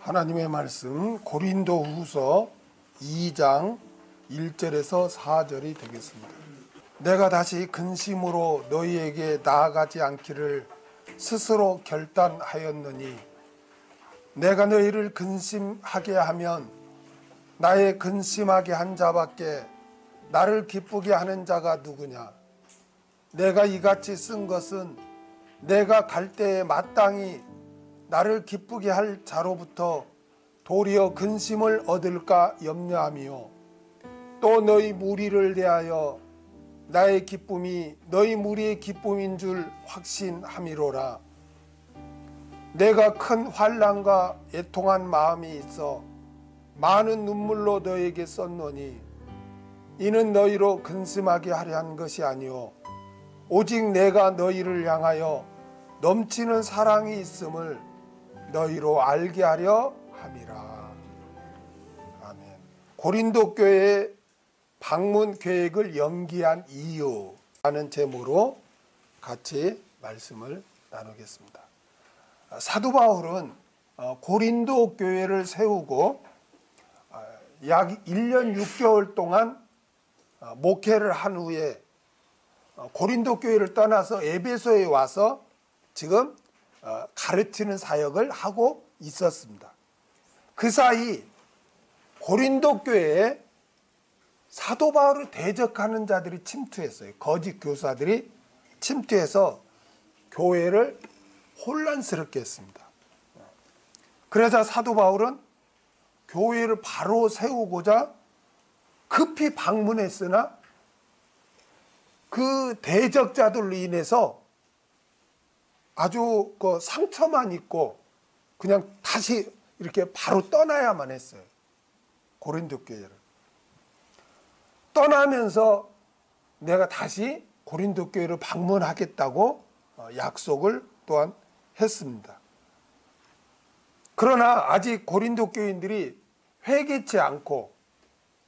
하나님의 말씀 고린도후서 2장 1절에서 4절이 되겠습니다. 내가 다시 근심으로 너희에게 나아가지 않기를 스스로 결단하였느니 내가 너희를 근심하게 하면 나의 근심하게 한 자밖에 나를 기쁘게 하는 자가 누구냐. 내가 이같이 쓴 것은 내가 갈 때에 마땅히 나를 기쁘게 할 자로부터 도리어 근심을 얻을까 염려하며 또 너희 무리를 대하여 나의 기쁨이 너희 무리의 기쁨인 줄 확신함이로라. 내가 큰 환난과 애통한 마음이 있어 많은 눈물로 너에게 썼노니 이는 너희로 근심하게 하려 한 것이 아니오 오직 내가 너희를 향하여 넘치는 사랑이 있음을 너희로 알게 하려 함이라. 아멘. 고린도 교회의 방문 계획을 연기한 이유라는 제목으로 같이 말씀을 나누겠습니다. 사도 바울은 고린도 교회를 세우고 약 1년 6개월 동안 목회를 한 후에 고린도 교회를 떠나서 에베소에 와서 지금 가르치는 사역을 하고 있었습니다. 그 사이 고린도 교회에 사도 바울을 대적하는 자들이 침투했어요. 거짓 교사들이 침투해서 교회를 혼란스럽게 했습니다. 그래서 사도 바울은 교회를 바로 세우고자 급히 방문했으나 그 대적자들로 인해서 아주 그 상처만 있고 그냥 다시 이렇게 바로 떠나야만 했어요. 고린도 교회를. 떠나면서 내가 다시 고린도 교회를 방문하겠다고 약속을 또한 했습니다. 그러나 아직 고린도 교인들이 회개치 않고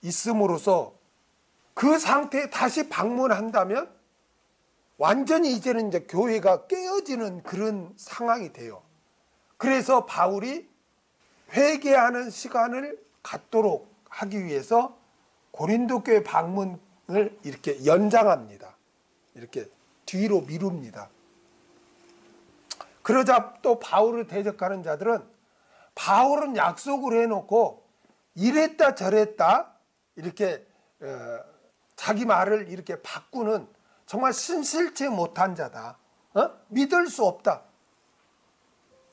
있음으로써 그 상태에 다시 방문한다면 완전히 이제는 이제 교회가 깨어지는 그런 상황이 돼요. 그래서 바울이 회개하는 시간을 갖도록 하기 위해서 고린도 교회 방문을 이렇게 연장합니다. 이렇게 뒤로 미룹니다. 그러자 또 바울을 대적하는 자들은 바울은 약속을 해놓고 이랬다 저랬다 이렇게 자기 말을 이렇게 바꾸는 정말 신실치 못한 자다. 믿을 수 없다.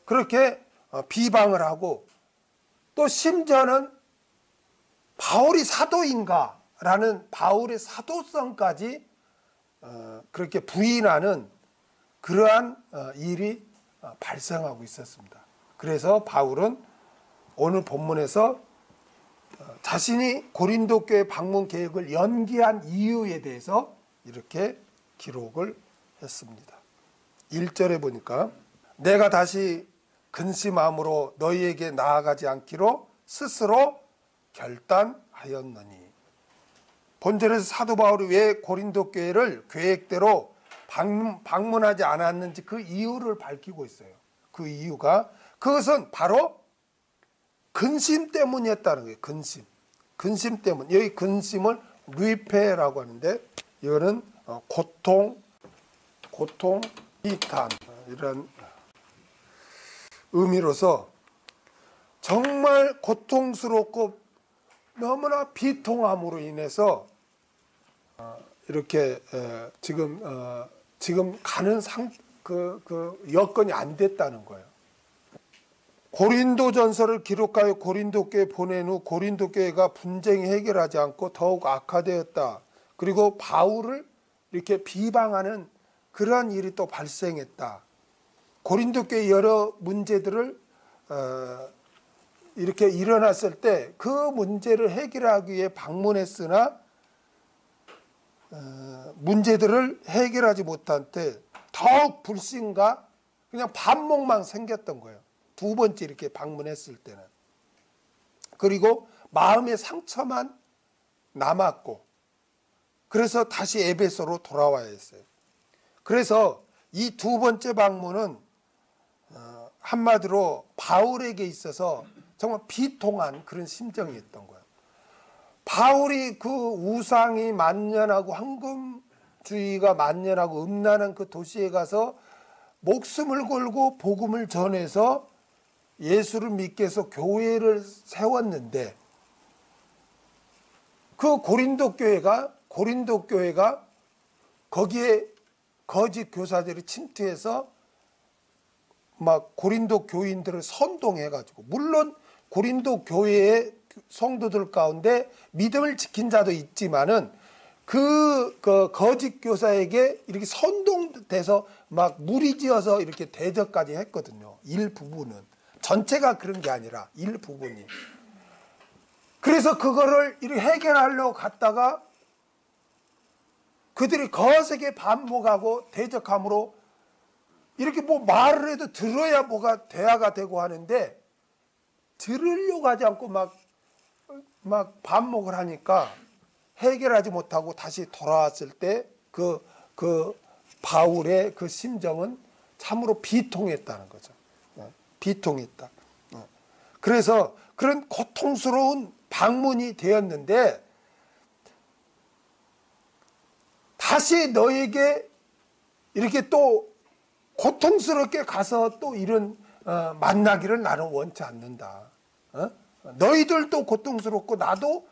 그렇게 비방을 하고 또 심지어는 바울이 사도인가? 라는 바울의 사도성까지 그렇게 부인하는 그러한 일이 발생하고 있었습니다. 그래서 바울은 오늘 본문에서 자신이 고린도 교회 방문 계획을 연기한 이유에 대해서 이렇게 기록을 했습니다. 1절에 보니까 내가 다시 근심함으로 너희에게 나아가지 않기로 스스로 결단하였느니. 본절에서 사도 바울이 왜 고린도 교회를 계획대로 방문하지 않았는지 그 이유를 밝히고 있어요. 그 이유가 그것은 바로 근심 때문이었다는 거예요. 근심 때문. 여기 근심을 리페라고 하는데 이거는 고통, 비탄 이런 의미로서 정말 고통스럽고 너무나 비통함으로 인해서 이렇게 지금 가는 여건이 안 됐다는 거예요. 고린도전서를 기록하여 고린도 교회에 보낸 후 고린도 교회가 분쟁이 해결하지 않고 더욱 악화되었다. 그리고 바울을 이렇게 비방하는 그러한 일이 또 발생했다. 고린도 교회 여러 문제들을 이렇게 일어났을 때 그 문제를 해결하기 위해 방문했으나 문제들을 해결하지 못한 때 더욱 불신과 그냥 반목만 생겼던 거예요. 두 번째 이렇게 방문했을 때는. 그리고 마음의 상처만 남았고 그래서 다시 에베소로 돌아와야 했어요. 그래서 이 두 번째 방문은 한마디로 바울에게 있어서 정말 비통한 그런 심정이었던 거예요. 바울이 그 우상이 만연하고 황금주의가 만연하고 음란한 그 도시에 가서 목숨을 걸고 복음을 전해서 예수를 믿게 해서 교회를 세웠는데, 그 고린도 교회가 거기에 거짓 교사들이 침투해서 막 고린도 교인들을 선동해가지고, 물론 고린도 교회의 성도들 가운데 믿음을 지킨 자도 있지만은 그 거짓 교사에게 이렇게 선동돼서 막 무리지어서 이렇게 대적까지 했거든요. 일부분은, 전체가 그런 게 아니라 일부분이. 그래서 그거를 이렇게 해결하려고 갔다가 그들이 거세게 반목하고 대적함으로 이렇게 뭐 말을 해도 들어야 뭐가 대화가 되고 하는데, 들으려고 하지 않고 막 반목을 하니까 해결하지 못하고 다시 돌아왔을 때 그 바울의 그 심정은 참으로 비통했다는 거죠. 비통했다. 그래서 그런 고통스러운 방문이 되었는데, 다시 너에게 이렇게 또 고통스럽게 가서 또 이런 만나기를 나는 원치 않는다. 너희들도 고통스럽고 나도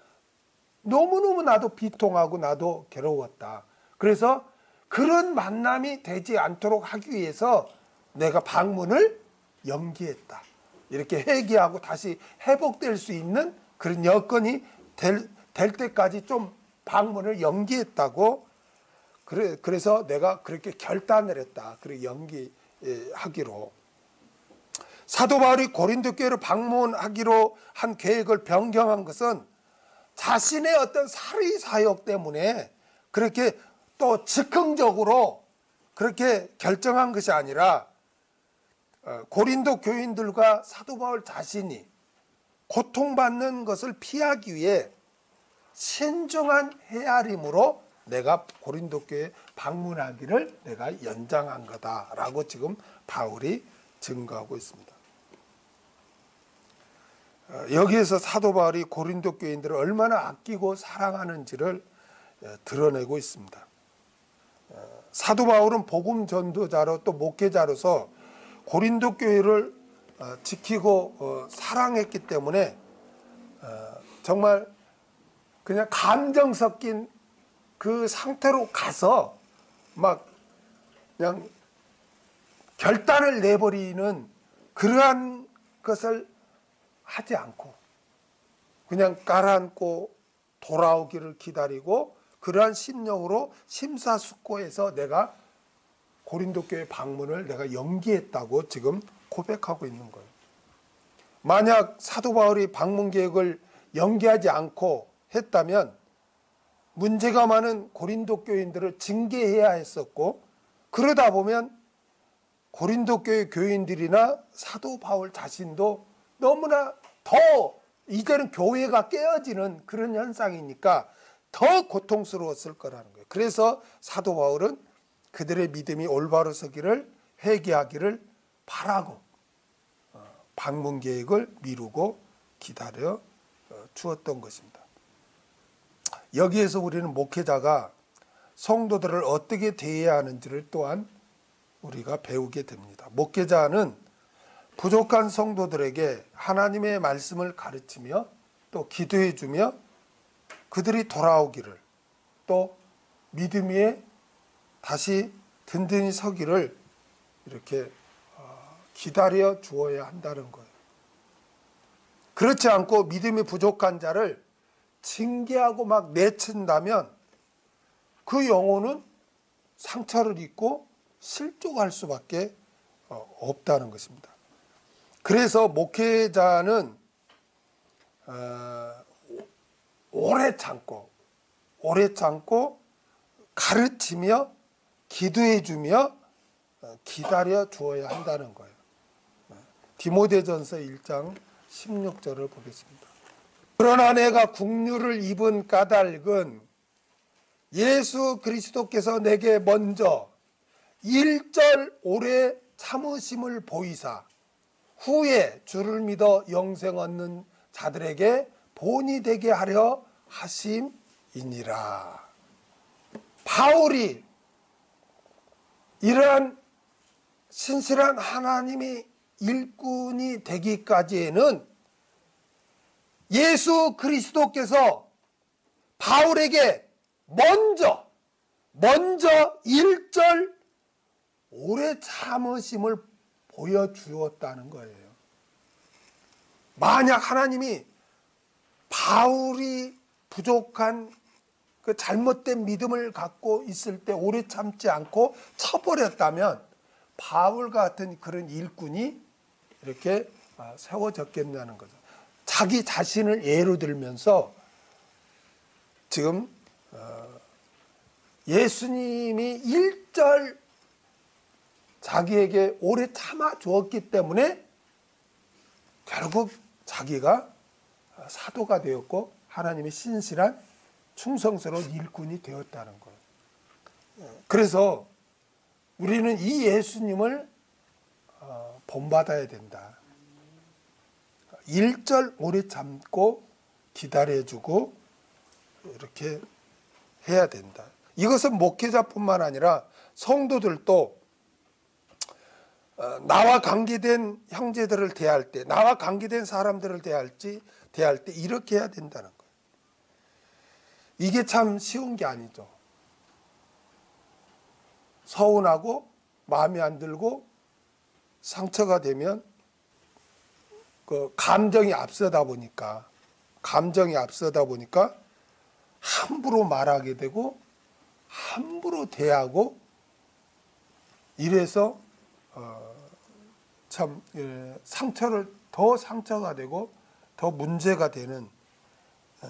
너무너무 나도 비통하고 나도 괴로웠다. 그래서 그런 만남이 되지 않도록 하기 위해서 내가 방문을 연기했다. 이렇게 회개하고 다시 회복될 수 있는 그런 여건이 될 때까지 좀 방문을 연기했다고. 그래서 내가 그렇게 결단을 했다. 그렇게 연기하기로. 사도 바울이 고린도 교회를 방문하기로 한 계획을 변경한 것은 자신의 어떤 사리 사역 때문에 그렇게 또 즉흥적으로 그렇게 결정한 것이 아니라, 고린도 교인들과 사도 바울 자신이 고통받는 것을 피하기 위해 신중한 헤아림으로 내가 고린도 교회에 방문하기를 내가 연장한 거다라고 지금 바울이 증거하고 있습니다. 여기에서 사도 바울이 고린도 교인들을 얼마나 아끼고 사랑하는지를 드러내고 있습니다. 사도 바울은 복음 전도자로 또 목회자로서 고린도 교회를 지키고 사랑했기 때문에 정말 그냥 감정 섞인 그 상태로 가서 막 그냥 결단을 내버리는 그러한 것을 하지 않고 그냥 가라앉고 돌아오기를 기다리고, 그러한 심령으로 심사숙고해서 내가 고린도 교회 방문을 내가 연기했다고 지금 고백하고 있는 거예요. 만약 사도 바울이 방문 계획을 연기하지 않고 했다면 문제가 많은 고린도 교인들을 징계해야 했었고, 그러다 보면 고린도 교회 교인들이나 사도 바울 자신도 너무나 더 이제는 교회가 깨어지는 그런 현상이니까 더 고통스러웠을 거라는 거예요. 그래서 사도 바울은 그들의 믿음이 올바로 서기를 회개하기를 바라고 방문 계획을 미루고 기다려 주었던 것입니다. 여기에서 우리는 목회자가 성도들을 어떻게 대해야 하는지를 또한 우리가 배우게 됩니다. 목회자는 부족한 성도들에게 하나님의 말씀을 가르치며 또 기도해 주며 그들이 돌아오기를, 또 믿음 위에 다시 든든히 서기를 이렇게 기다려 주어야 한다는 거예요. 그렇지 않고 믿음이 부족한 자를 징계하고 막 내친다면 그 영혼은 상처를 입고 실족할 수밖에 없다는 것입니다. 그래서 목회자는 오래 참고 가르치며 기도해 주며 기다려 주어야 한다는 거예요. 디모데전서 1장 16절을 보겠습니다. 그러나 내가 국류를 입은 까닭은 예수 그리스도께서 내게 먼저 일절 오래 참으심을 보이사 후에 주를 믿어 영생 얻는 자들에게 본이 되게 하려 하심이니라. 바울이 이러한 신실한 하나님의 일꾼이 되기까지에는 예수 그리스도께서 바울에게 먼저 1절 오래 참으심을 보여주었다는 거예요. 만약 하나님이 바울이 부족한 그 잘못된 믿음을 갖고 있을 때 오래 참지 않고 쳐버렸다면 바울 같은 그런 일꾼이 이렇게 세워졌겠냐는 거죠. 자기 자신을 예로 들면서 지금 예수님이 1절 자기에게 오래 참아 주었기 때문에 결국 자기가 사도가 되었고 하나님의 신실한 충성스러운 일꾼이 되었다는 거예요. 그래서 우리는 이 예수님을 본받아야 된다. 1절 오래 참고 기다려주고 이렇게 해야 된다. 이것은 목회자뿐만 아니라 성도들도 나와 관계된 형제들을 대할 때, 나와 관계된 사람들을 대할 때 이렇게 해야 된다는 거예요. 이게 참 쉬운 게 아니죠. 서운하고 마음에 안 들고 상처가 되면 그 감정이 앞서다 보니까 함부로 말하게 되고 함부로 대하고 이래서 참 더 상처가 되고 더 문제가 되는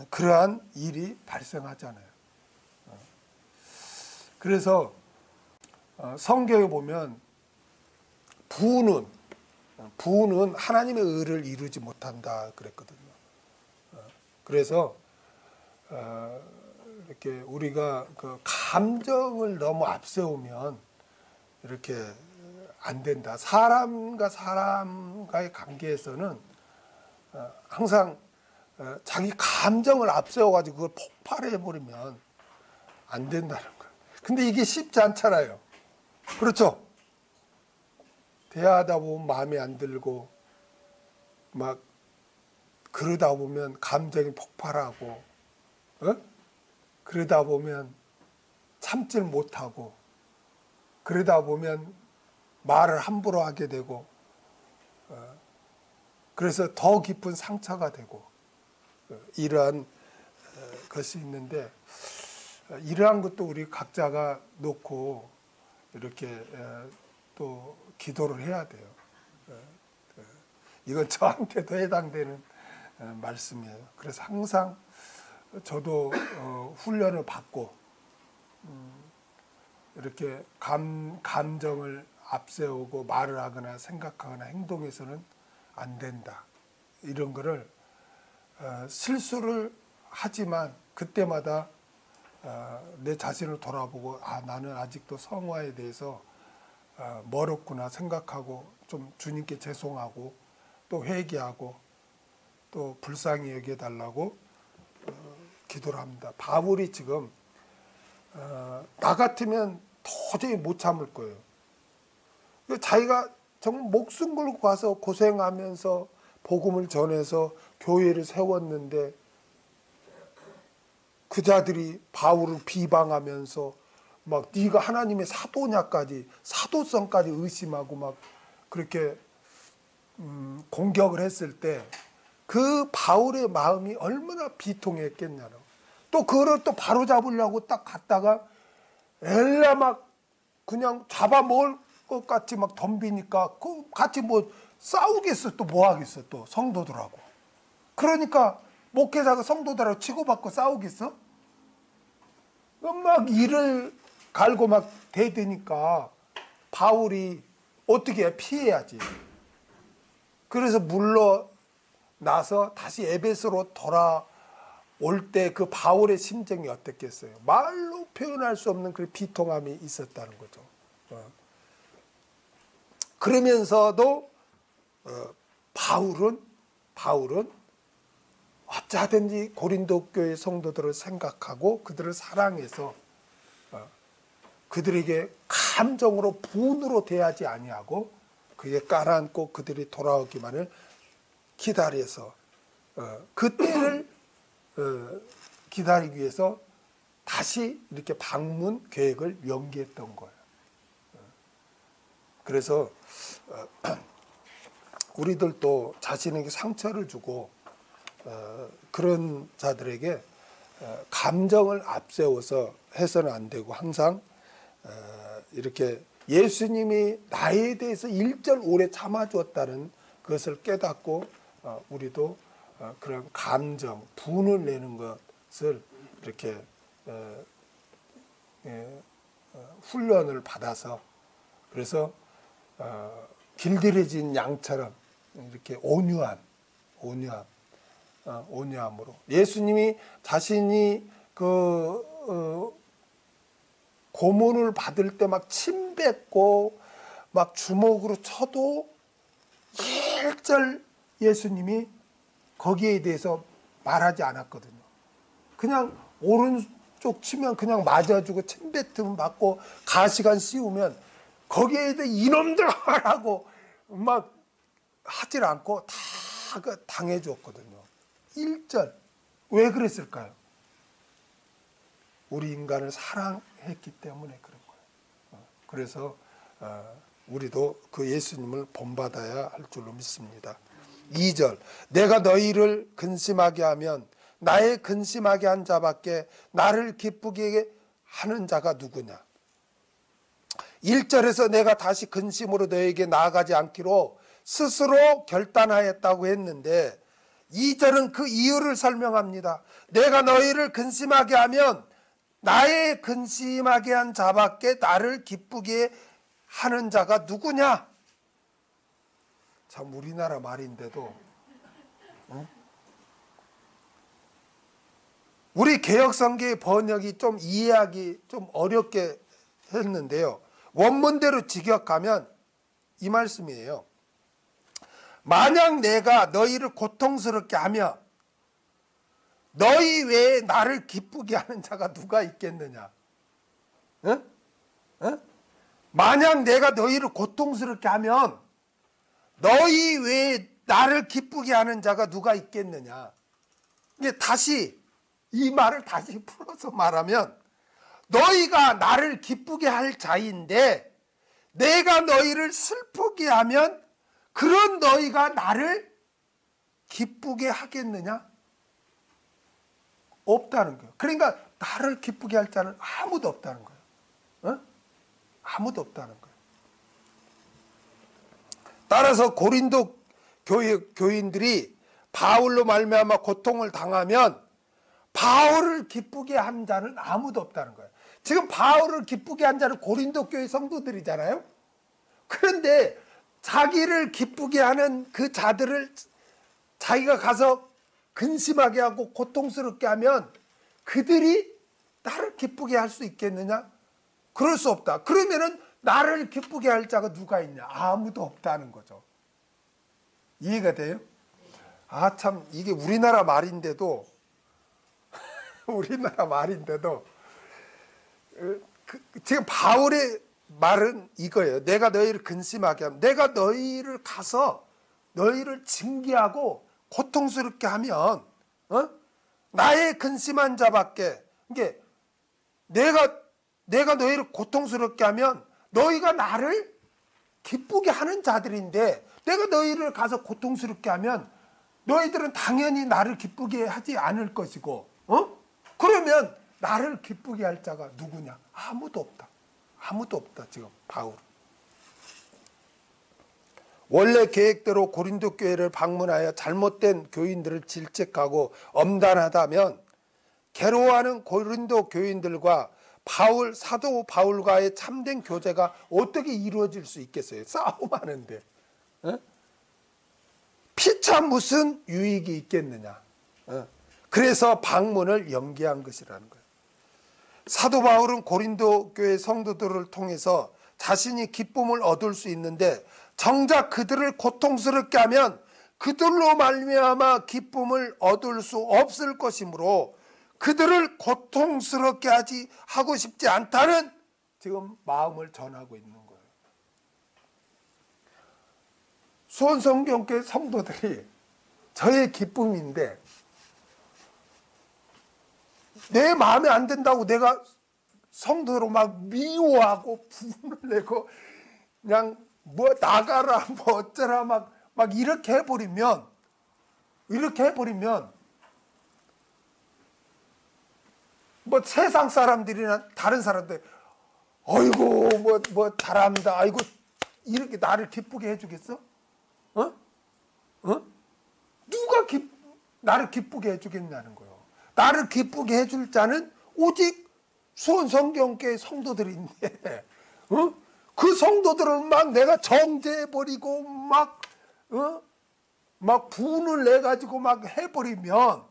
그러한 일이 발생하잖아요. 그래서 성경에 보면 부는 하나님의 의를 이루지 못한다 그랬거든요. 그래서 이렇게 우리가 그 감정을 너무 앞세우면 이렇게 안 된다. 사람과 사람과의 관계에서는 항상 자기 감정을 앞세워가지고 그걸 폭발해버리면 안 된다는 거예요. 근데 이게 쉽지 않잖아요. 그렇죠? 대화하다 보면 마음에 안 들고 막 그러다 보면 감정이 폭발하고 그러다 보면 참질 못하고 그러다 보면 말을 함부로 하게 되고 그래서 더 깊은 상처가 되고 이러한 것이 있는데 이러한 것도 우리 각자가 놓고 이렇게 또 기도를 해야 돼요. 이건 저한테도 해당되는 말씀이에요. 그래서 항상 저도 훈련을 받고 이렇게 감정을 앞세우고 말을 하거나 생각하거나 행동해서는 안 된다. 이런 거를 실수를 하지만 그때마다 내 자신을 돌아보고 나는 아직도 성화에 대해서 멀었구나 생각하고 좀 주님께 죄송하고 또 회개하고 또 불쌍히 여겨달라고 기도를 합니다. 바울이 지금 나 같으면 도저히 못 참을 거예요. 자기가 정말 목숨 걸고 가서 고생하면서 복음을 전해서 교회를 세웠는데 그 자들이 바울을 비방하면서 막 네가 하나님의 사도냐까지 사도성까지 의심하고 막 그렇게 공격을 했을 때 그 바울의 마음이 얼마나 비통했겠냐고. 또 그거를 또 바로 잡으려고 딱 갔다가 엘라 막 그냥 잡아먹을 것 같이 막 덤비니까 그 같이 뭐 싸우겠어. 또 뭐 하겠어. 또 성도들하고. 그러니까 목회자가 성도들하고 치고받고 싸우겠어? 막 이를 갈고 막 대드니까 바울이 어떻게 해? 피해야지. 그래서 물러나서 다시 에베소로 돌아올 때 그 바울의 심정이 어땠겠어요? 말로 표현할 수 없는 그 비통함이 있었다는 거죠. 그러면서도 바울은 어찌하든지 고린도 교회 성도들을 생각하고 그들을 사랑해서 그들에게 감정으로 분으로 대하지 아니하고 그에 깔아앉고 그들이 돌아오기만을 기다려서 그 때를 기다리기 위해서 다시 이렇게 방문 계획을 연기했던 거예요. 그래서 우리들도 자신에게 상처를 주고 그런 자들에게 감정을 앞세워서 해서는 안 되고 항상 이렇게 예수님이 나에 대해서 일절 오래 참아주었다는 것을 깨닫고 우리도 그런 감정, 분을 내는 것을 이렇게 훈련을 받아서 그래서 길들여진 양처럼 이렇게 온유함으로 예수님이 자신이 고문을 받을 때 막 침뱉고 막 주먹으로 쳐도 일절 예수님이 거기에 대해서 말하지 않았거든요. 그냥 오른쪽 치면 그냥 맞아주고 침뱉음 맞고 가시관 씌우면 거기에 대해 이놈들 하라고 막 하질 않고 다 당해 주었거든요. 일절. 왜 그랬을까요? 우리 인간을 사랑했기 때문에 그런 거예요. 그래서 우리도 그 예수님을 본받아야 할 줄로 믿습니다. 2절. 내가 너희를 근심하게 하면 나의 근심하게 한 자밖에 나를 기쁘게 하는 자가 누구냐. 1절에서 내가 다시 근심으로 너에게 나아가지 않기로 스스로 결단하였다고 했는데 2절은 그 이유를 설명합니다. 내가 너희를 근심하게 하면 나의 근심하게 한 자밖에 나를 기쁘게 하는 자가 누구냐? 참 우리나라 말인데도 우리 개역성경의 번역이 좀 이해하기 좀 어렵게 했는데요. 원문대로 직역하면 이 말씀이에요. 만약 내가 너희를 고통스럽게 하며 너희 외에 나를 기쁘게 하는 자가 누가 있겠느냐? 응? 응? 만약 내가 너희를 고통스럽게 하면 너희 외에 나를 기쁘게 하는 자가 누가 있겠느냐? 이게 다시 이 말을 다시 풀어서 말하면 너희가 나를 기쁘게 할 자인데 내가 너희를 슬프게 하면 그런 너희가 나를 기쁘게 하겠느냐? 없다는 거예요. 그러니까 나를 기쁘게 할 자는 아무도 없다는 거예요. 어? 아무도 없다는 거예요. 따라서 고린도 교인들이 바울로 말미암아 고통을 당하면 바울을 기쁘게 한 자는 아무도 없다는 거예요. 지금 바울을 기쁘게 한 자는 고린도 교회 성도들이잖아요. 그런데 자기를 기쁘게 하는 그 자들을 자기가 가서 근심하게 하고 고통스럽게 하면 그들이 나를 기쁘게 할 수 있겠느냐? 그럴 수 없다. 그러면은 나를 기쁘게 할 자가 누가 있냐? 아무도 없다는 거죠. 이해가 돼요? 아, 참 이게 우리나라 말인데도 지금 바울의 말은 이거예요. 내가 너희를 근심하게 하면 내가 너희를 가서 너희를 징계하고 고통스럽게 하면 나의 근심한 자밖에 이게 내가 너희를 고통스럽게 하면 너희가 나를 기쁘게 하는 자들인데 내가 너희를 가서 고통스럽게 하면 너희들은 당연히 나를 기쁘게 하지 않을 것이고 그러면 나를 기쁘게 할 자가 누구냐? 아무도 없다. 아무도 없다. 지금 바울. 원래 계획대로 고린도 교회를 방문하여 잘못된 교인들을 질책하고 엄단하다면 괴로워하는 고린도 교인들과 사도 바울과의 참된 교제가 어떻게 이루어질 수 있겠어요? 싸움하는데 피차 무슨 유익이 있겠느냐? 그래서 방문을 연기한 것이라는 거예요. 사도 바울은 고린도 교회 성도들을 통해서 자신이 기쁨을 얻을 수 있는데 정작 그들을 고통스럽게 하면 그들로 말미암아 기쁨을 얻을 수 없을 것이므로 그들을 고통스럽게 하고 싶지 않다는 지금 마음을 전하고 있는 거예요. 수원성경교회 성도들이 저의 기쁨인데 내 마음에 안 든다고 내가 성도로 막 미워하고 분을 내고 그냥 뭐 나가라 뭐 어쩌라 막 이렇게 해버리면 뭐 세상 사람들이나 다른 사람들 어이구 뭐 잘합니다. 아이고 이렇게 나를 기쁘게 해주겠어? 어? 누가 나를 기쁘게 해주겠냐는 거예요. 나를 기쁘게 해줄 자는 오직 수원성경교회 성도들인데, 그 성도들을 막 내가 정죄해버리고 막 분을 내가지고 막 해버리면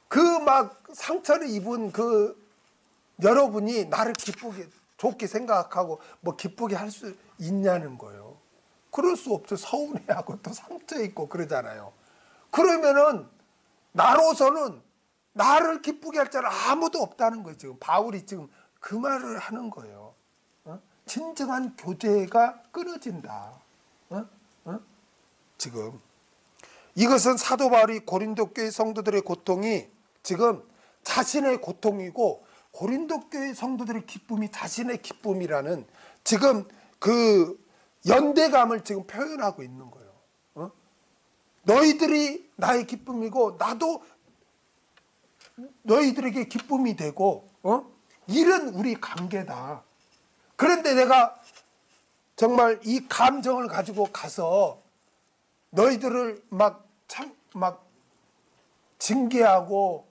그 막 상처를 입은 그 여러분이 나를 기쁘게 좋게 생각하고 뭐 기쁘게 할 수 있냐는 거예요. 그럴 수 없죠. 서운해하고 또 상처 있고 그러잖아요. 그러면은 나로서는 나를 기쁘게 할 자는 아무도 없다는 거예요. 지금 바울이 지금 그 말을 하는 거예요. 진정한 교제가 끊어진다. 지금 이것은 사도 바울이 고린도 교회 성도들의 고통이 지금 자신의 고통이고 고린도 교회 성도들의 기쁨이 자신의 기쁨이라는 지금 그 연대감을 지금 표현하고 있는 거예요. 너희들이 나의 기쁨이고 나도 너희들에게 기쁨이 되고 이런 우리 관계다. 그런데 내가 정말 이 감정을 가지고 가서 너희들을 막 징계하고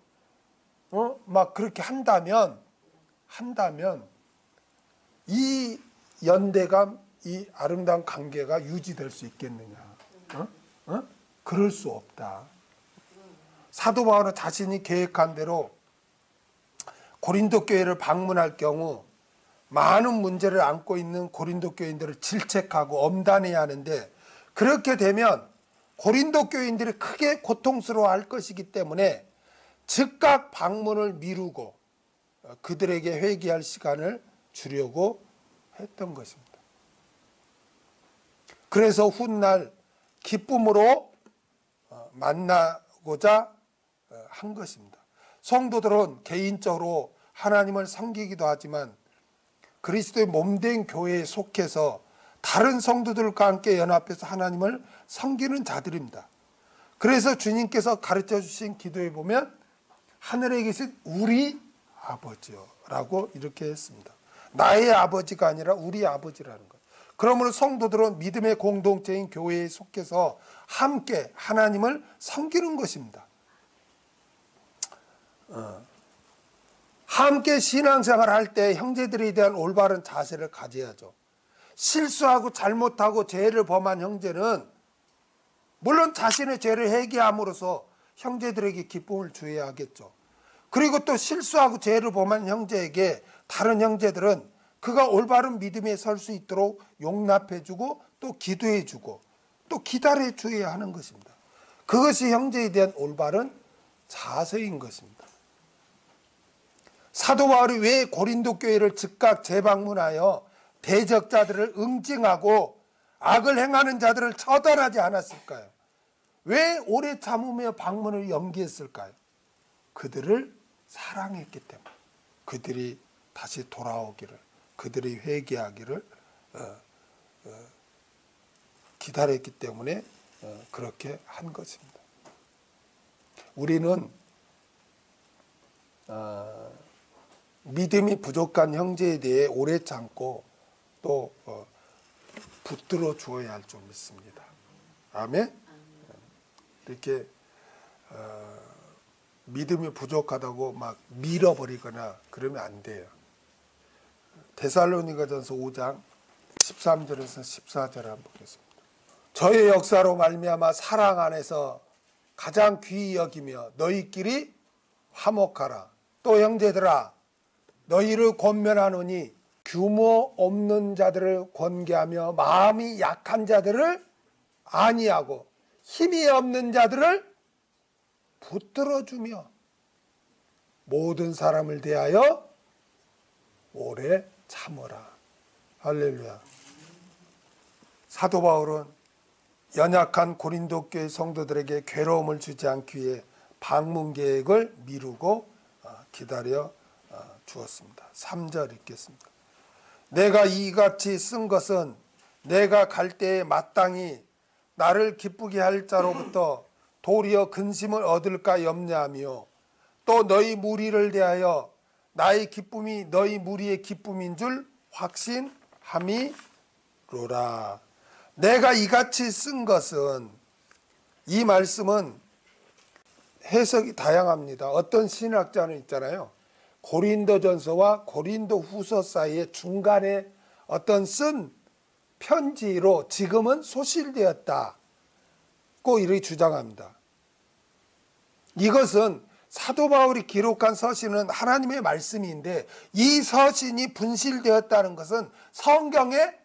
막 그렇게 한다면 이 연대감, 이 아름다운 관계가 유지될 수 있겠느냐? 그럴 수 없다. 사도 바울은 자신이 계획한 대로 고린도 교회를 방문할 경우 많은 문제를 안고 있는 고린도 교인들을 질책하고 엄단해야 하는데, 그렇게 되면 고린도 교인들이 크게 고통스러워할 것이기 때문에 즉각 방문을 미루고 그들에게 회개할 시간을 주려고 했던 것입니다. 그래서 훗날 기쁨으로 만나고자 한 것입니다. 성도들은 개인적으로 하나님을 섬기기도 하지만 그리스도의 몸된 교회에 속해서 다른 성도들과 함께 연합해서 하나님을 섬기는 자들입니다. 그래서 주님께서 가르쳐 주신 기도에 보면 하늘에 계신 우리 아버지요 라고 이렇게 했습니다. 나의 아버지가 아니라 우리 아버지라는 것. 그러므로 성도들은 믿음의 공동체인 교회에 속해서 함께 하나님을 섬기는 것입니다. 함께 신앙생활 할 때 형제들에 대한 올바른 자세를 가져야죠. 실수하고 잘못하고 죄를 범한 형제는 물론 자신의 죄를 회개함으로써 형제들에게 기쁨을 주어야 하겠죠. 그리고 또 실수하고 죄를 범한 형제에게 다른 형제들은 그가 올바른 믿음에 설 수 있도록 용납해주고 또 기도해주고 또 기다려줘야 하는 것입니다. 그것이 형제에 대한 올바른 자세인 것입니다. 사도 바울이 왜 고린도 교회를 즉각 재방문하여 대적자들을 응징하고 악을 행하는 자들을 처단하지 않았을까요? 왜 오래 참으며 방문을 연기했을까요? 그들을 사랑했기 때문에, 그들이 다시 돌아오기를, 그들이 회개하기를 기다렸기 때문에 그렇게 한 것입니다. 우리는 믿음이 부족한 형제에 대해 오래 참고 또 붙들어 주어야 할 줄 믿습니다. 아멘. 이렇게 믿음이 부족하다고 막 밀어버리거나 그러면 안 돼요. 데살로니가전서 5장 13절에서 14절 한번 보겠습니다. 저의 역사로 말미암아 사랑 안에서 가장 귀히 여기며 너희끼리 화목하라. 또 형제들아 너희를 권면하노니 규모 없는 자들을 권계하며 마음이 약한 자들을 안위하고 힘이 없는 자들을 붙들어주며 모든 사람을 대하여 오래 참으라. 할렐루야. 사도 바울은 연약한 고린도 교회 성도들에게 괴로움을 주지 않기 위해 방문 계획을 미루고 기다려 주었습니다. 3절 읽겠습니다. 내가 이같이 쓴 것은 내가 갈 때에 마땅히 나를 기쁘게 할 자로부터 도리어 근심을 얻을까 염려하며 또 너희 무리를 대하여 나의 기쁨이 너희 무리의 기쁨인 줄 확신함이로라. 내가 이같이 쓴 것은, 이 말씀은 해석이 다양합니다. 어떤 신학자는 있잖아요, 고린도전서와 고린도후서 사이의 중간에 어떤 쓴 편지로 지금은 소실되었다고 이렇게 주장합니다. 이것은 사도 바울이 기록한 서신은 하나님의 말씀인데 이 서신이 분실되었다는 것은 성경의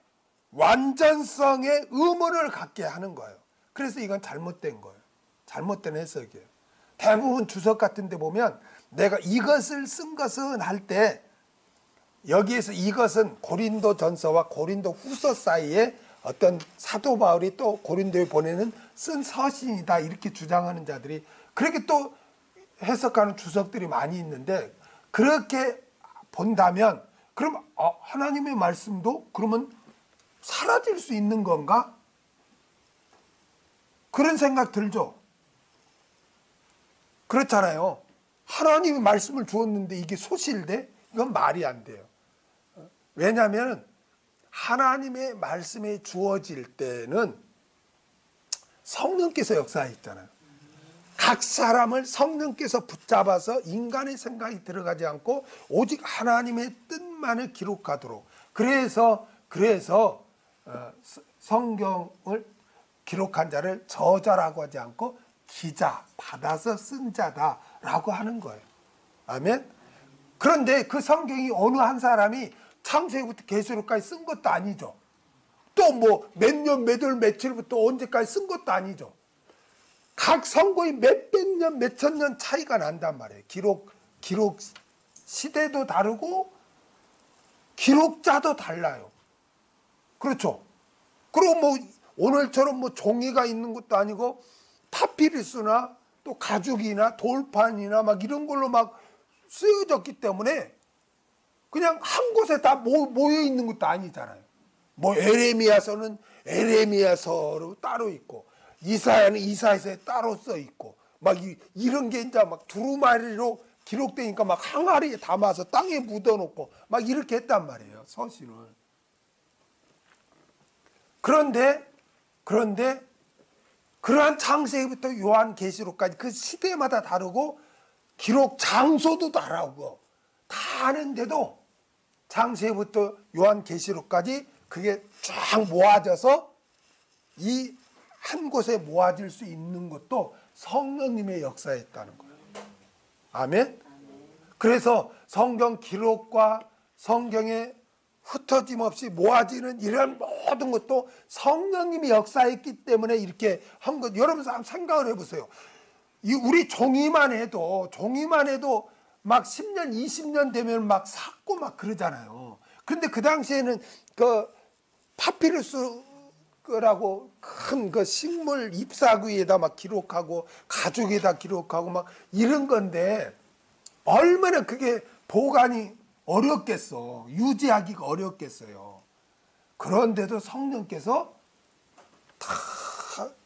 완전성의 의문을 갖게 하는 거예요. 그래서 이건 잘못된 거예요. 잘못된 해석이에요. 대부분 주석 같은 데 보면 내가 이것을 쓴 것은 할 때 여기에서 이것은 고린도전서와 고린도후서 사이에 어떤 사도 바울이 또 고린도에 보내는 쓴 서신이다 이렇게 주장하는 자들이, 그렇게 또 해석하는 주석들이 많이 있는데, 그렇게 본다면 그럼 하나님의 말씀도 그러면 사라질 수 있는 건가? 그런 생각 들죠. 그렇잖아요. 하나님이 말씀을 주었는데 이게 소실돼? 이건 말이 안 돼요. 왜냐하면 하나님의 말씀이 주어질 때는 성령께서 역사했잖아요. 각 사람을 성령께서 붙잡아서 인간의 생각이 들어가지 않고 오직 하나님의 뜻만을 기록하도록, 그래서 성경을 기록한 자를 저자라고 하지 않고 기자, 받아서 쓴 자다라고 하는 거예요. 아멘. 그런데 그 성경이 어느 한 사람이 창세기부터 계시록까지 쓴 것도 아니죠. 또 뭐 몇 년, 몇 월, 며칠부터 언제까지 쓴 것도 아니죠. 각 성경이 몇백 년, 몇천 년 차이가 난단 말이에요. 기록 시대도 다르고 기록자도 달라요. 그렇죠. 그리고 뭐 오늘처럼 뭐 종이가 있는 것도 아니고 파피루스나 또 가죽이나 돌판이나 막 이런 걸로 막 쓰여졌기 때문에 그냥 한 곳에 다 모여 있는 것도 아니잖아요. 뭐 에레미야서는 에레미야서로 따로 있고 이사야는 이사야서에 따로 써 있고 막 이런 게 이제 막 두루마리로 기록되니까 막 항아리에 담아서 땅에 묻어놓고 막 이렇게 했단 말이에요, 서신을. 그런데 그러한 창세기부터 요한계시록까지 그 시대마다 다르고 기록 장소도 다르고 다 아는데도 창세기부터 요한계시록까지 그게 쫙 모아져서 이 한 곳에 모아질 수 있는 것도 성령님의 역사였다는 거예요. 아멘? 그래서 성경 기록과 성경에 흩어짐 없이 모아지는 이런 모든 것도 성령님이 역사했기 때문에 이렇게 한 것. 여러분 한번 생각을 해보세요. 우리 종이만 해도 막 10년, 20년 되면 막 삭고 막 그러잖아요. 그런데 그 당시에는 그 파피루스라고 큰 그 식물 잎사귀에다 막 기록하고 가죽에다 기록하고 막 이런 건데 얼마나 그게 보관이 어렵겠어. 유지하기가 어렵겠어요. 그런데도 성령께서 다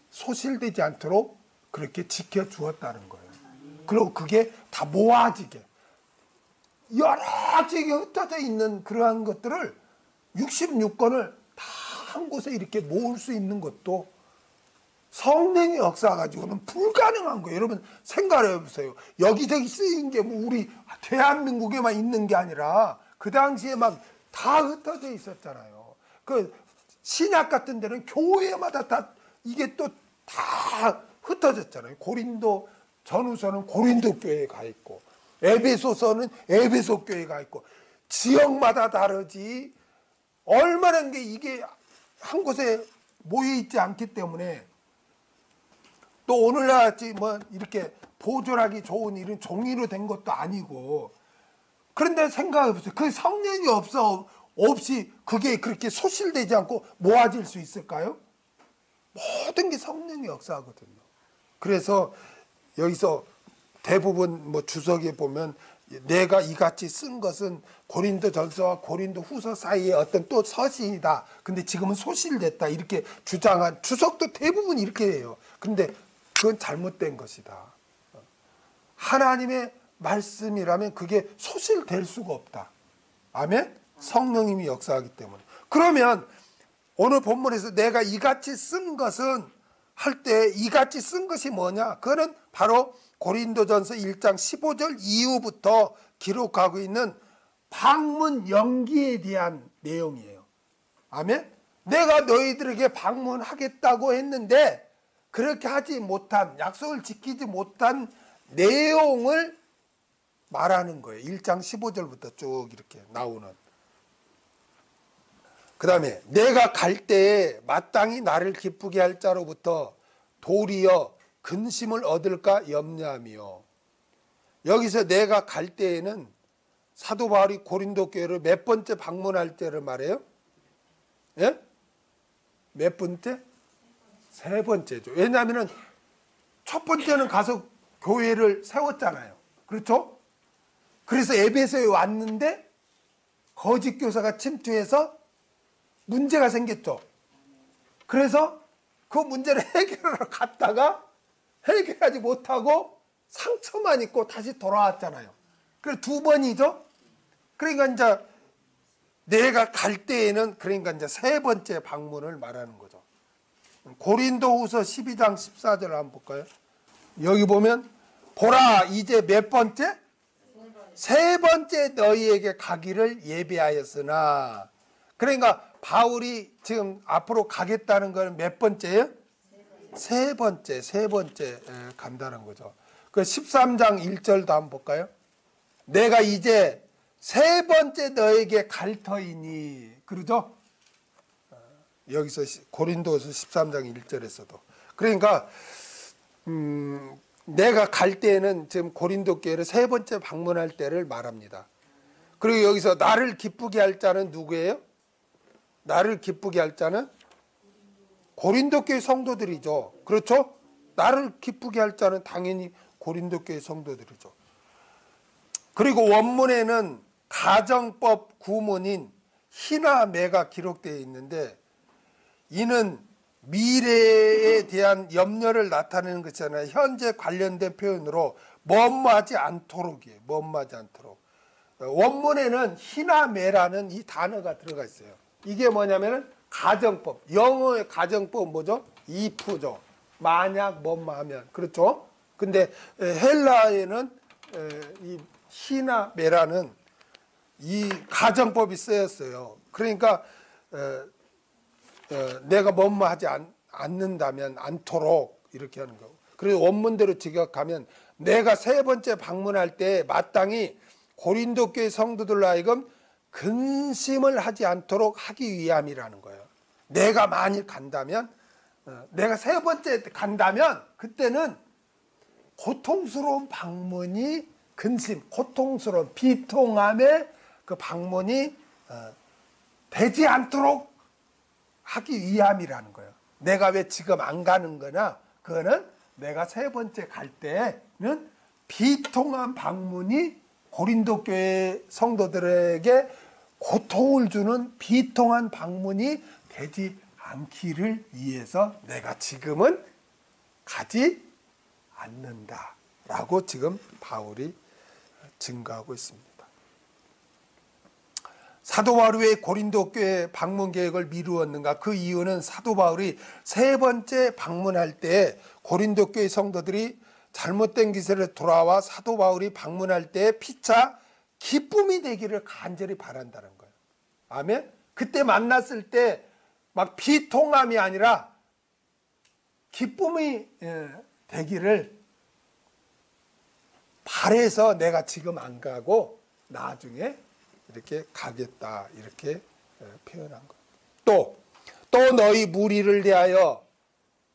소실되지 않도록 그렇게 지켜주었다는 거예요. 그리고 그게 다 모아지게 여러 지역에 흩어져 있는 그러한 것들을 66권을 다 한 곳에 이렇게 모을 수 있는 것도 성령의 역사 가지고는 불가능한 거예요. 여러분 생각을 해보세요. 여기저기 쓰인 게 뭐 우리 대한민국에만 있는 게 아니라 그 당시에 막 다 흩어져 있었잖아요. 그 신약 같은 데는 교회마다 다 이게 또 다 흩어졌잖아요. 고린도 전후서는 고린도 교회에 가 있고 에베소서는 에베소 교회에 가 있고 지역마다 다르지 얼마나 이게 한 곳에 모여 있지 않기 때문에 또 오늘날 같이 뭐 이렇게 보존하기 좋은 이런 종이로 된 것도 아니고 그런데 생각해보세요. 그 성령이 없이 그게 그렇게 소실되지 않고 모아질 수 있을까요? 모든 게 성령의 역사거든요. 그래서 여기서 대부분 뭐 주석에 보면 내가 이같이 쓴 것은 고린도전서와 고린도후서 사이에 어떤 또 서신이다. 근데 지금은 소실됐다. 이렇게 주장한 주석도 대부분 이렇게 해요. 근데 그건 잘못된 것이다. 하나님의 말씀이라면 그게 소실될 수가 없다. 아멘? 성령님이 역사하기 때문에. 그러면 오늘 본문에서 내가 이같이 쓴 것은 할 때 이같이 쓴 것이 뭐냐? 그거는 바로 고린도전서 1장 15절 이후부터 기록하고 있는 방문 연기에 대한 내용이에요. 아멘? 내가 너희들에게 방문하겠다고 했는데 그렇게 하지 못한, 약속을 지키지 못한 내용을 말하는 거예요. 1장 15절부터 쭉 이렇게 나오는. 그 다음에 내가 갈 때에 마땅히 나를 기쁘게 할 자로부터 도리어 근심을 얻을까 염려하며. 여기서 내가 갈 때에는 사도 바울이 고린도 교회를 몇 번째 방문할 때를 말해요? 예? 몇 번째? 세 번째죠. 왜냐하면 첫 번째는 가서 교회를 세웠잖아요. 그렇죠? 그래서 에베소에 왔는데 거짓 교사가 침투해서 문제가 생겼죠. 그래서 그 문제를 해결하러 갔다가 해결하지 못하고 상처만 입고 다시 돌아왔잖아요. 그래서 두 번이죠. 그러니까 이제 내가 갈 때에는 그러니까 이제 세 번째 방문을 말하는 거죠. 고린도후서 12장 14절 한번 볼까요? 여기 보면 보라 이제 몇 번째? 세 번째 너희에게 가기를 예비하였으나. 그러니까 바울이 지금 앞으로 가겠다는 건 몇 번째예요? 세 번째 간다는 거죠. 그 13장 1절도 한번 볼까요? 내가 이제 세 번째 너에게 갈 터이니. 그러죠? 여기서 고린도서 13장 1절에서도. 그러니까 내가 갈 때에는 지금 고린도 교회를 세 번째 방문할 때를 말합니다. 그리고 여기서 나를 기쁘게 할 자는 누구예요? 나를 기쁘게 할 자는 고린도 교회 성도들이죠. 그렇죠? 나를 기쁘게 할 자는 당연히 고린도 교회 성도들이죠. 그리고 원문에는 가정법 구문인 희나 매가 기록되어 있는데 이는 미래에 대한 염려를 나타내는 것이잖아요. 현재 관련된 표현으로 머무하지 않도록이에요. 머무하지 않도록. 원문에는 희나 매라는 이 단어가 들어가 있어요. 이게 뭐냐면은 가정법. 영어의 가정법 뭐죠? if죠. 만약 뭐뭐하면. 그렇죠? 근데 헬라에는 이 희나 매라는 이 가정법이 쓰였어요. 그러니까 내가 뭐뭐하지 않는다면 않도록 이렇게 하는 거고. 그리고 원문대로 직역하면 내가 세 번째 방문할 때 마땅히 고린도 교회 성도들로 하여금 근심을 하지 않도록 하기 위함이라는 거예요. 내가 만일 간다면, 내가 세 번째 간다면 그때는 고통스러운 방문이 근심, 고통스러운 비통함의 그 방문이 되지 않도록 하기 위함이라는 거예요. 내가 왜 지금 안 가는 거냐? 그거는 내가 세 번째 갈 때는 비통한 방문이 고린도 교회 성도들에게 고통을 주는 비통한 방문이 되지 않기를 위해서 내가 지금은 가지 않는다라고 지금 바울이 증거하고 있습니다. 사도 바울이 왜 고린도 교회 방문 계획을 미루었는가? 그 이유는 사도 바울이 세 번째 방문할 때 고린도 교회 성도들이 잘못된 기세를 돌아와 사도 바울이 방문할 때 피차 기쁨이 되기를 간절히 바란다는 거예요. 아멘? 그때 만났을 때 막 비통함이 아니라 기쁨이 되기를 바래서 내가 지금 안 가고 나중에 이렇게 가겠다 이렇게 표현한 거예요. 또 너희 무리를 대하여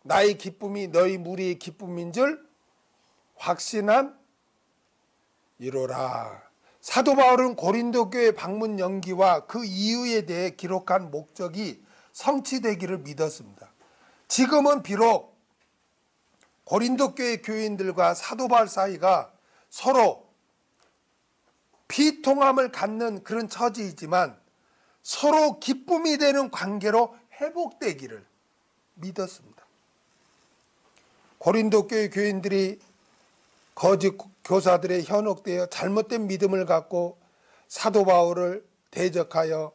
나의 기쁨이 너희 무리의 기쁨인 줄 확신함이로라. 사도 바울은 고린도 교회 방문 연기와 그 이유에 대해 기록한 목적이 성취되기를 믿었습니다. 지금은 비록 고린도 교회 교인들과 사도 바울 사이가 서로 비통함을 갖는 그런 처지이지만 서로 기쁨이 되는 관계로 회복되기를 믿었습니다. 고린도 교회 교인들이 거짓 교사들의 현혹되어 잘못된 믿음을 갖고 사도 바울을 대적하여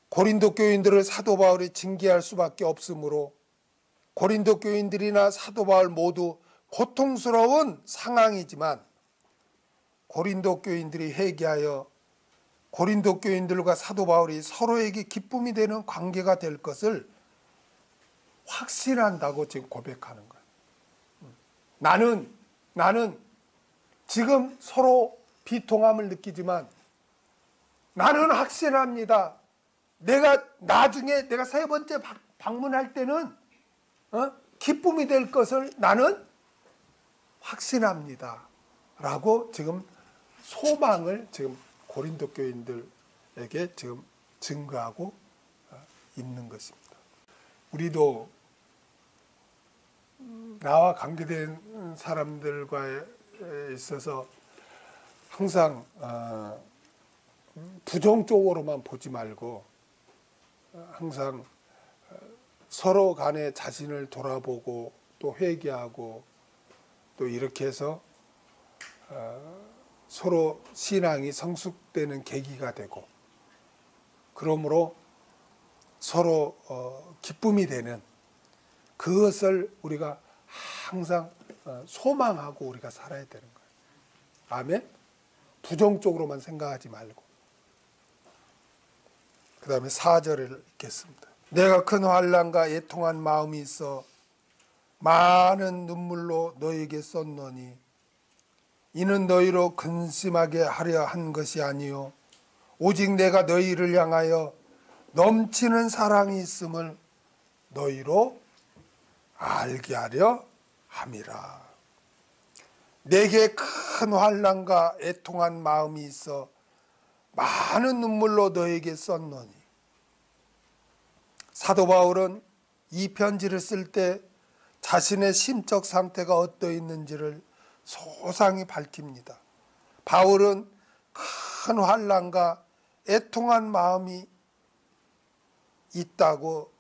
고린도 교인들을 사도 바울이 징계할 수밖에 없으므로 고린도 교인들이나 사도 바울 모두 고통스러운 상황이지만 고린도 교인들이 회개하여 고린도 교인들과 사도 바울이 서로에게 기쁨이 되는 관계가 될 것을 확신한다고 지금 고백하는 거예요. 나는 지금 서로 비통함을 느끼지만 나는 확신합니다. 내가 나중에 내가 세 번째 방문할 때는 기쁨이 될 것을 나는 확신합니다. 라고 지금 소망을 지금 고린도 교인들에게 지금 증거하고 있는 것입니다. 우리도 나와 관계된 사람들과 있어서 항상 부정적으로만 보지 말고 항상 서로 간에 자신을 돌아보고 또 회개하고 또 이렇게 해서 서로 신앙이 성숙되는 계기가 되고 그러므로 서로 기쁨이 되는 그것을 우리가 항상 소망하고 우리가 살아야 되는 거예요. 아멘? 부정적으로만 생각하지 말고. 그 다음에 4절을 읽겠습니다. 내가 큰 환난과 애통한 마음이 있어 많은 눈물로 너에게 썼노니 이는 너희로 근심하게 하려 한 것이 아니요 오직 내가 너희를 향하여 넘치는 사랑이 있음을 너희로 알게 하려 함이라. 내게 큰 환난과 애통한 마음이 있어 많은 눈물로 너에게 썼노니. 사도 바울은 이 편지를 쓸 때 자신의 심적 상태가 어떠했는지를 소상히 밝힙니다. 바울은 큰 환난과 애통한 마음이 있다고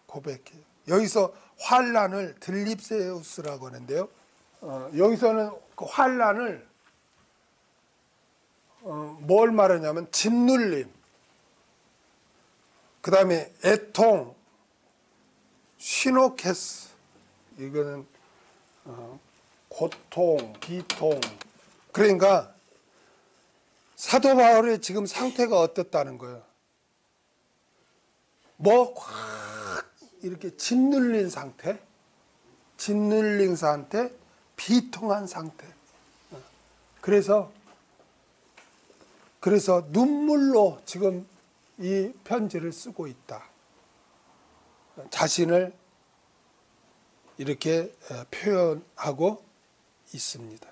고백해요. 여기서 환난을 들립세우스라고 하는데요. 여기서는 그 환난을 뭘 말하냐면 짓눌림, 그 다음에 애통, 시노케스, 이거는 고통, 비통. 그러니까 사도 바울의 지금 상태가 어떻다는 거예요. 뭐 확 이렇게 짓눌린 상태, 짓눌린 상태, 비통한 상태. 그래서 눈물로 지금 이 편지를 쓰고 있다. 자신을 이렇게 표현하고 있습니다.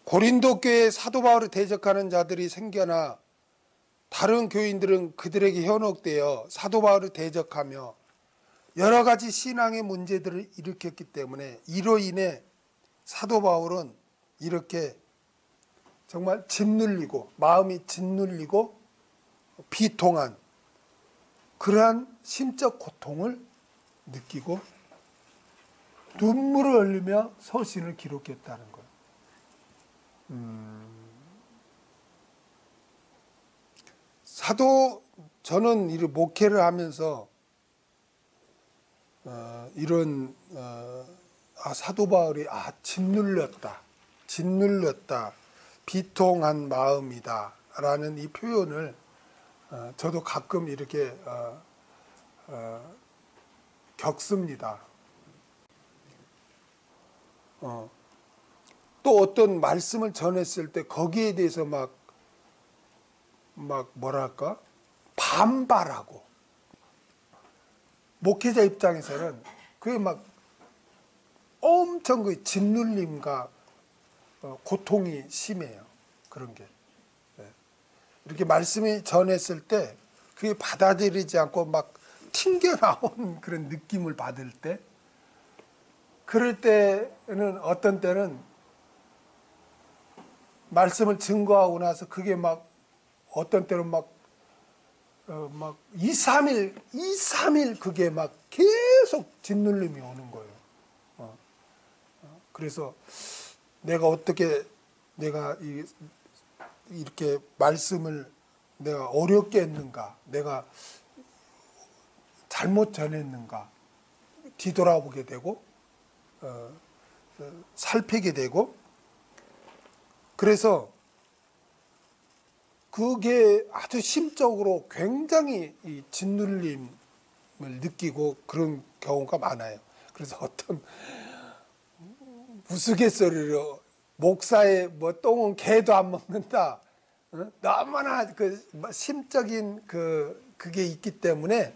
고린도 교회에 사도 바울을 대적하는 자들이 생겨나 다른 교인들은 그들에게 현혹되어 사도 바울을 대적하며 여러 가지 신앙의 문제들을 일으켰기 때문에 이로 인해 사도 바울은 이렇게 정말 짓눌리고 마음이 짓눌리고 비통한 그러한 심적 고통을 느끼고 눈물을 흘리며 서신을 기록했다는 거예요. 저는 이 목회를 하면서 이런 사도 바울이 짓눌렸다, 비통한 마음이다 라는 이 표현을 저도 가끔 이렇게 겪습니다. 또 어떤 말씀을 전했을 때 거기에 대해서 막 뭐랄까 반발하고, 목회자 입장에서는 그게 막 엄청 그 짓눌림과 고통이 심해요. 그런 게. 이렇게 말씀이 전했을 때 그게 받아들이지 않고 막 튕겨나온 그런 느낌을 받을 때, 그럴 때는 어떤 때는 말씀을 증거하고 나서 그게 막 어떤 때는 막 2, 3일 그게 막 계속 짓눌림이 오는 거예요. 그래서 내가 어떻게 내가 이렇게 말씀을 내가 어렵게 했는가, 내가 잘못 전했는가 뒤돌아보게 되고 살피게 되고, 그래서 그게 아주 심적으로 굉장히 이 짓눌림을 느끼고 그런 경우가 많아요. 그래서 어떤 우스갯소리로 목사의 뭐 똥은 개도 안 먹는다. 너무나 그 심적인 그게 있기 때문에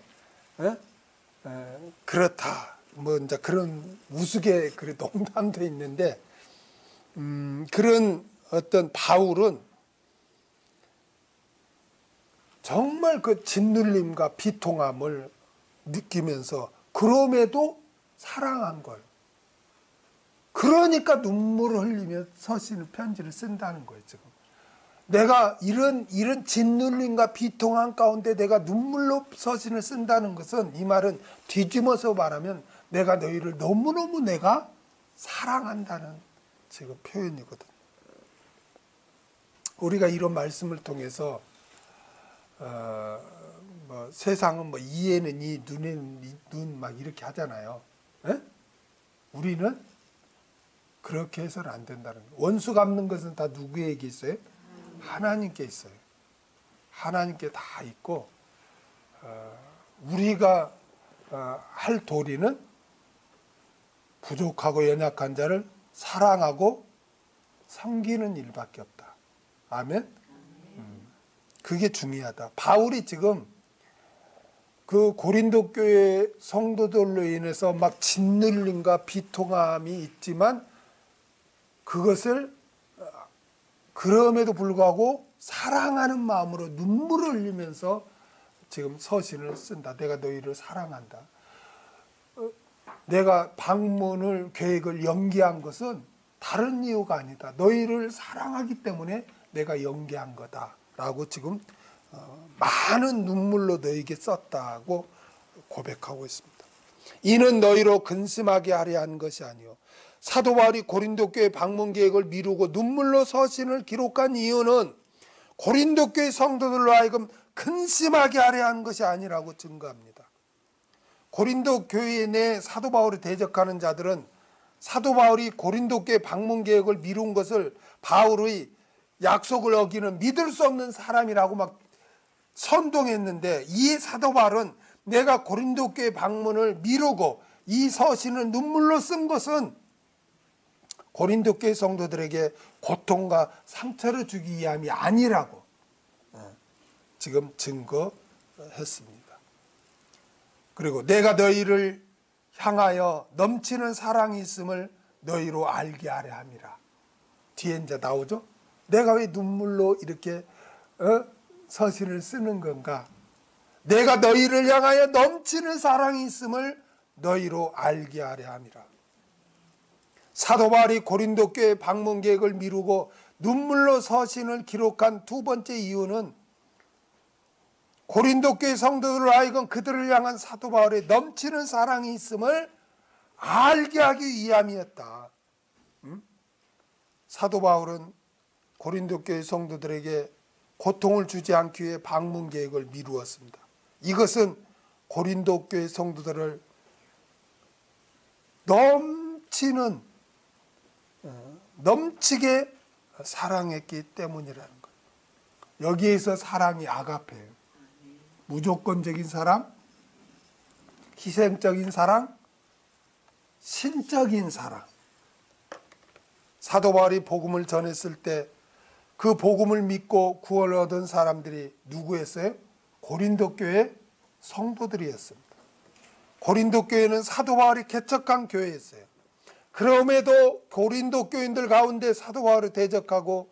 그렇다. 뭐 이제 그런 우스개 그 농담도 있는데, 그런 어떤 바울은 정말 그 짓눌림과 비통함을 느끼면서 그럼에도 사랑한 거예요. 그러니까 눈물을 흘리며 서신을 편지를 쓴다는 거예요. 지금 내가 이런 짓눌림과 비통함 가운데 내가 눈물로 서신을 쓴다는 것은, 이 말은 뒤집어서 말하면 내가 너희를 너무너무 내가 사랑한다는 지금 표현이거든요. 우리가 이런 말씀을 통해서 뭐 세상은 뭐 이에는 이, 눈에는 눈 막 이렇게 하잖아요. 에? 우리는 그렇게 해서는 안 된다는 거예요. 원수 갚는 것은 다 누구에게 있어요? 하나님께 있어요. 하나님께 다 있고, 우리가 할 도리는 부족하고 연약한 자를 사랑하고 섬기는 일밖에 없다. 아멘. 그게 중요하다. 바울이 지금 그 고린도 교회 성도들로 인해서 막 짓눌림과 비통함이 있지만, 그것을 그럼에도 불구하고 사랑하는 마음으로 눈물을 흘리면서 지금 서신을 쓴다. 내가 너희를 사랑한다. 내가 방문을 계획을 연기한 것은 다른 이유가 아니다. 너희를 사랑하기 때문에 내가 연기한 거다라고 지금 많은 눈물로 너희에게 썼다고 고백하고 있습니다. 이는 너희로 근심하게 하려 하는 것이 아니요, 사도 바울이 고린도 교회 방문 계획을 미루고 눈물로 서신을 기록한 이유는 고린도 교회 성도들로 하여금 근심하게 하려 하는 것이 아니라고 증거합니다. 고린도 교회 내 사도 바울을 대적하는 자들은 사도 바울이 고린도 교회 방문 계획을 미룬 것을 바울의 약속을 어기는 믿을 수 없는 사람이라고 막 선동했는데, 이 사도 바울은 내가 고린도 교회 방문을 미루고 이 서신을 눈물로 쓴 것은 고린도 교회 성도들에게 고통과 상처를 주기 위함이 아니라고 지금 증거했습니다. 그리고 내가 너희를 향하여 넘치는 사랑이 있음을 너희로 알게 하려 함이라. 뒤에 이제 나오죠. 내가 왜 눈물로 이렇게 서신을 쓰는 건가? 내가 너희를 향하여 넘치는 사랑이 있음을 너희로 알게 하려 함이라. 사도 바울이 고린도 교회 방문 계획을 미루고 눈물로 서신을 기록한 두 번째 이유는 고린도 교회 성도들로 하여금 그들을 향한 사도 바울의 넘치는 사랑이 있음을 알게 하기 위함이었다. 사도 바울은 고린도 교회 성도들에게 고통을 주지 않기 위해 방문 계획을 미루었습니다. 이것은 고린도 교회 성도들을 넘치게 사랑했기 때문이라는 거예요. 여기에서 사랑이 아가페예요. 무조건적인 사랑, 희생적인 사랑, 신적인 사랑. 사도 바울이 복음을 전했을 때 그 복음을 믿고 구원을 얻은 사람들이 누구였어요? 고린도 교회 성도들이었습니다. 고린도 교회는 사도 바울이 개척한 교회였어요. 그럼에도 고린도 교인들 가운데 사도 바울을 대적하고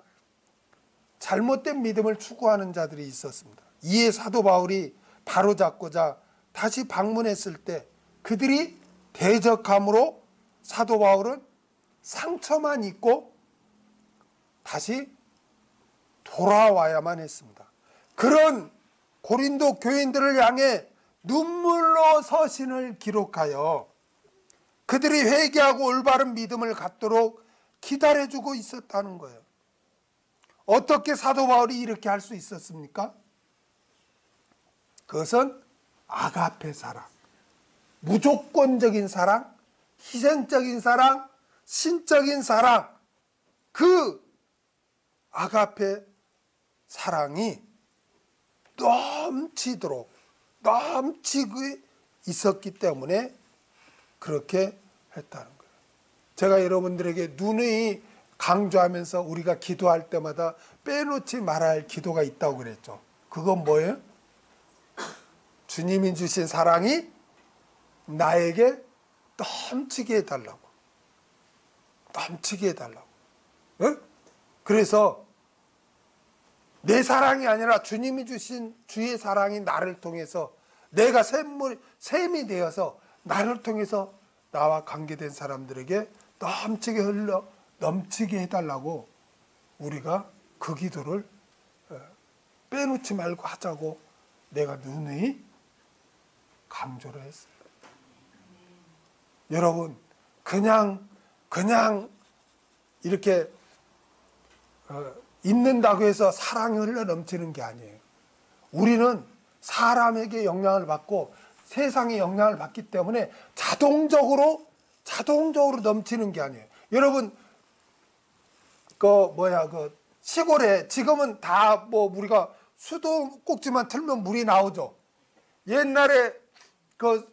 잘못된 믿음을 추구하는 자들이 있었습니다. 이에 사도 바울이 바로잡고자 다시 방문했을 때 그들이 대적함으로 사도 바울은 상처만 입고 다시 돌아와야만 했습니다. 그런 고린도 교인들을 향해 눈물로 서신을 기록하여 그들이 회개하고 올바른 믿음을 갖도록 기다려주고 있었다는 거예요. 어떻게 사도 바울이 이렇게 할 수 있었습니까? 그것은 아가페 사랑, 무조건적인 사랑, 희생적인 사랑, 신적인 사랑, 그 아가페 사랑이 넘치고 있었기 때문에 그렇게 했다는 거예요. 제가 여러분들에게 누누이 강조하면서 우리가 기도할 때마다 빼놓지 말아야 할 기도가 있다고 그랬죠. 그건 뭐예요? 주님이 주신 사랑이 나에게 넘치게 해달라고. 넘치게 해달라고. 어? 그래서 내 사랑이 아니라 주님이 주신 주의 사랑이 나를 통해서 내가 샘이 되어서 나를 통해서 나와 관계된 사람들에게 넘치게 해달라고 우리가 그 기도를 빼놓지 말고 하자고 내가 누누이 강조를 했어요. 여러분 그냥 이렇게 있는다고 해서 사랑이 흘러 넘치는 게 아니에요. 우리는 사람에게 영향을 받고 세상에 영향을 받기 때문에 자동적으로 넘치는 게 아니에요. 여러분 그 시골에 지금은 다 뭐 우리가 수도꼭지만 틀면 물이 나오죠. 옛날에 그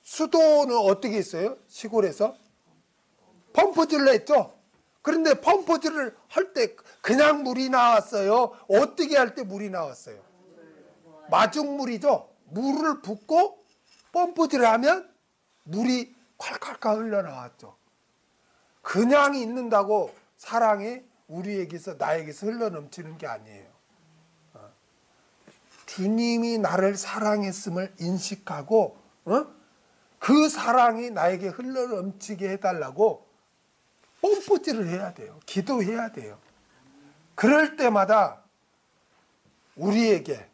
수도는 어떻게 했어요? 시골에서 펌프질을 했죠. 그런데 펌프질을 할 때 그냥 물이 나왔어요? 어떻게 할 때 물이 나왔어요? 마중물이죠. 물을 붓고 펌프질을 하면 물이 콸콸콸 흘러나왔죠. 그냥 있는다고 사랑이 우리에게서 나에게서 흘러넘치는 게 아니에요. 주님이 나를 사랑했음을 인식하고 그 사랑이 나에게 흘러넘치게 해달라고 뽐뿌질을 해야 돼요. 기도해야 돼요. 그럴 때마다 우리에게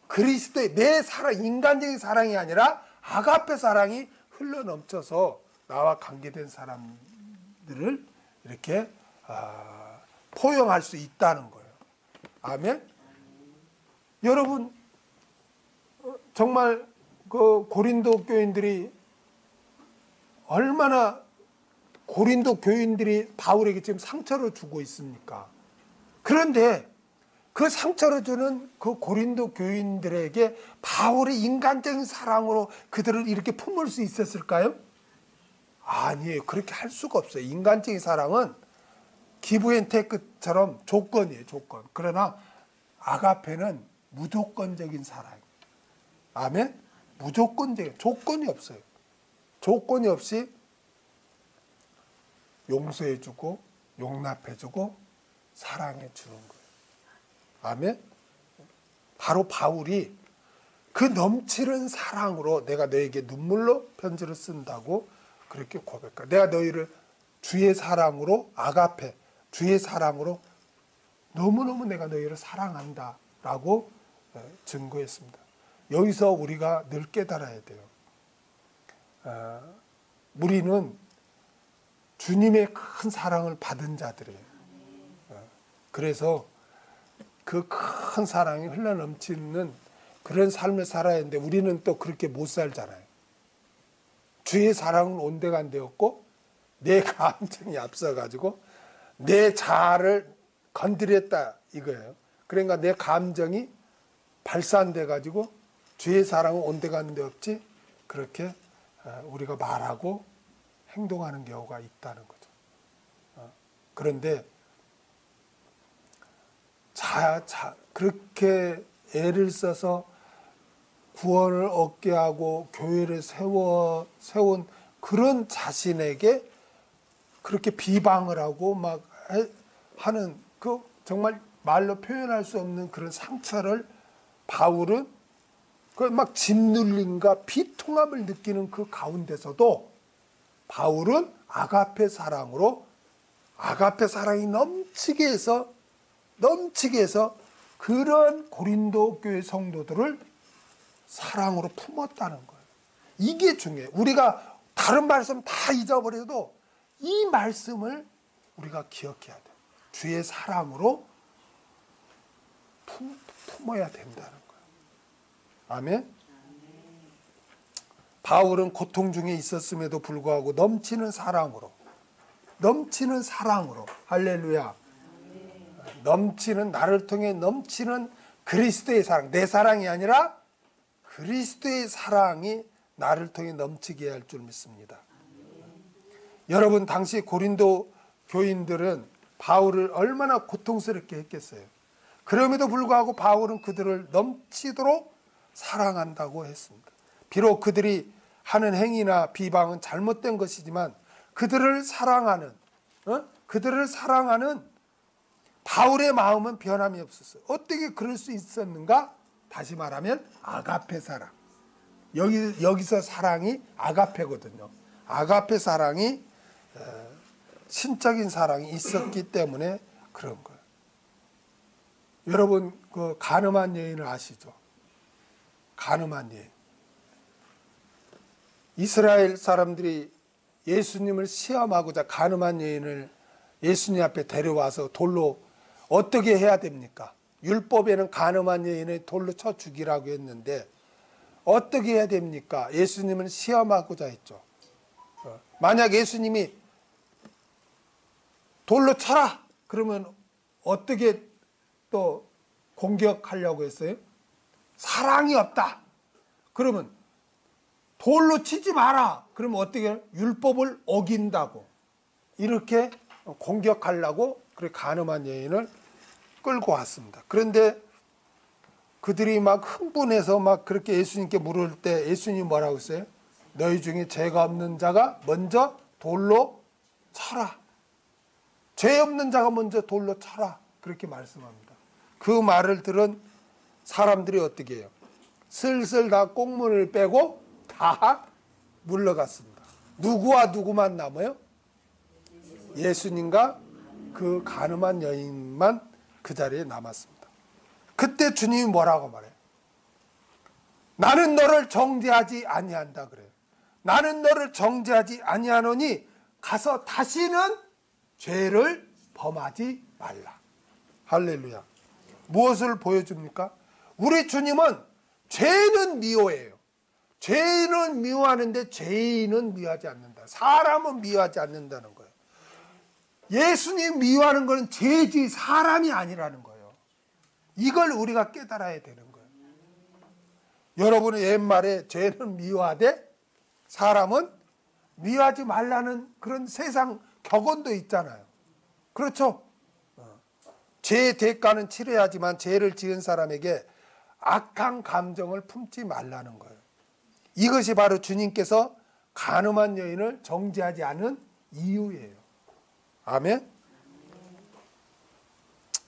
그리스도의 내 사랑, 인간적인 사랑이 아니라 아가페 사랑이 흘러넘쳐서 나와 관계된 사람들을 이렇게 포용할 수 있다는 거예요. 아멘. 여러분 정말 그 고린도 교인들이 얼마나 고린도 교인들이 바울에게 지금 상처를 주고 있습니까? 그런데 그 상처를 주는 그 고린도 교인들에게 바울의 인간적인 사랑으로 그들을 이렇게 품을 수 있었을까요? 아니에요. 그렇게 할 수가 없어요. 인간적인 사랑은 기브 앤 테이크처럼 조건이에요. 조건. 그러나 아가페는 무조건적인 사랑이에요. 아멘? 무조건적인, 조건이 없어요. 조건이 없이 용서해주고 용납해주고 사랑해주는 거예요. 아멘? 바로 바울이 그 넘치는 사랑으로 내가 너에게 눈물로 편지를 쓴다고 그렇게 고백해요. 내가 너희를 주의 사랑으로 아가페, 주의 사랑으로 너무너무 내가 너희를 사랑한다 라고 증거했습니다. 여기서 우리가 늘 깨달아야 돼요. 우리는 주님의 큰 사랑을 받은 자들이에요. 그래서 그 큰 사랑이 흘러넘치는 그런 삶을 살아야 하는데 우리는 또 그렇게 못 살잖아요. 주의 사랑은 온데간데 없고 내 감정이 앞서가지고 내 자아를 건드렸다 이거예요. 그러니까 내 감정이 발산돼가지고 주의 사랑은 온데간데 없지 그렇게 우리가 말하고 행동하는 경우가 있다는 거죠. 그런데 그렇게 애를 써서 구원을 얻게 하고 교회를 세운 그런 자신에게 그렇게 비방을 하고 막 하는 그 정말 말로 표현할 수 없는 그런 상처를 바울은 그 막 짓눌림과 비통함을 느끼는 그 가운데서도 바울은 아가페 사랑이 넘치게 해서 그런 고린도 교회 성도들을 사랑으로 품었다는 거예요. 이게 중요해요. 우리가 다른 말씀 다 잊어버려도 이 말씀을 우리가 기억해야 돼요. 주의 사랑으로 품어야 된다는 거예요. 아멘. 바울은 고통 중에 있었음에도 불구하고 넘치는 사랑으로 할렐루야, 나를 통해 넘치는 그리스도의 사랑, 내 사랑이 아니라 그리스도의 사랑이 나를 통해 넘치게 할 줄 믿습니다. 여러분, 당시 고린도 교인들은 바울을 얼마나 고통스럽게 했겠어요. 그럼에도 불구하고 바울은 그들을 넘치도록 사랑한다고 했습니다. 비록 그들이 하는 행위나 비방은 잘못된 것이지만 그들을 사랑하는 바울의 마음은 변함이 없었어요. 어떻게 그럴 수 있었는가? 다시 말하면 아가페 사랑. 여기서 사랑이 아가페거든요. 아가페 사랑이 신적인 사랑이 있었기 때문에 그런 거예요. 여러분, 그 가늠한 여인을 아시죠? 가늠한 여인. 이스라엘 사람들이 예수님을 시험하고자 가늠한 여인을 예수님 앞에 데려와서 돌로 어떻게 해야 됩니까? 율법에는 가늠한 여인을 돌로 쳐 죽이라고 했는데 어떻게 해야 됩니까? 예수님을 시험하고자 했죠. 만약 예수님이 돌로 쳐라! 그러면 어떻게 또 공격하려고 했어요? 사랑이 없다. 그러면 돌로 치지 마라. 그러면 어떻게 해요? 율법을 어긴다고. 이렇게 공격하려고 그렇게 가늠한 여인을 끌고 왔습니다. 그런데 그들이 막 흥분해서 막 그렇게 예수님께 물을 때 예수님이 뭐라고 했어요? 너희 중에 죄가 없는 자가 먼저 돌로 쳐라. 죄 없는 자가 먼저 돌로 쳐라. 그렇게 말씀합니다. 그 말을 들은 사람들이 어떻게 해요? 슬슬 다 꽁문을 빼고 다 물러갔습니다. 누구와 누구만 남아요? 예수님과 그 가늠한 여인만 그 자리에 남았습니다. 그때 주님이 뭐라고 말해요? 나는 너를 정죄하지 아니한다 그래요. 나는 너를 정죄하지 아니하노니 가서 다시는 죄를 범하지 말라. 할렐루야. 무엇을 보여줍니까? 우리 주님은 죄는 미워해요. 죄는 미워하는데 죄인은 미워하지 않는다. 사람은 미워하지 않는다는 거예요. 예수님 미워하는 것은 죄지 사람이 아니라는 거예요. 이걸 우리가 깨달아야 되는 거예요. 여러분의 옛말에 죄는 미워하되 사람은 미워하지 말라는 그런 세상 격언도 있잖아요. 그렇죠? 죄의 대가는 치러야지만 죄를 지은 사람에게 악한 감정을 품지 말라는 거예요. 이것이 바로 주님께서 가늠한 여인을 정죄하지 않은 이유예요. 아멘.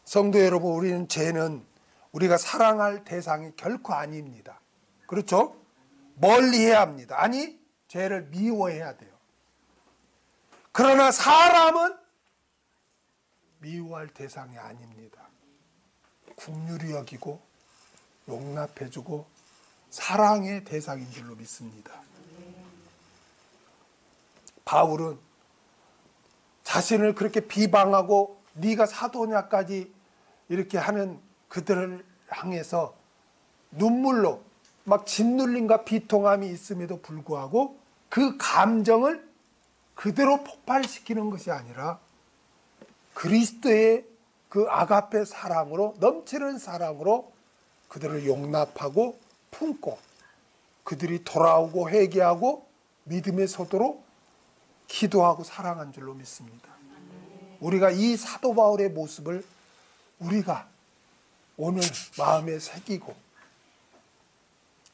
성도 여러분, 우리는 죄는 우리가 사랑할 대상이 결코 아닙니다. 그렇죠? 멀리해야 합니다. 아니, 죄를 미워해야 돼요. 그러나 사람은 미워할 대상이 아닙니다. 긍휼히 여기고 용납해주고 사랑의 대상인 줄로 믿습니다. 바울은 자신을 그렇게 비방하고 네가 사도냐까지 이렇게 하는 그들을 향해서 눈물로 막 짓눌림과 비통함이 있음에도 불구하고 그 감정을 그대로 폭발시키는 것이 아니라 그리스도의 그 아가페 사랑으로, 넘치는 사랑으로 그들을 용납하고 품고 그들이 돌아오고 회개하고 믿음의 소도로 기도하고 사랑한 줄로 믿습니다. 우리가 이 사도 바울의 모습을 우리가 오늘 마음에 새기고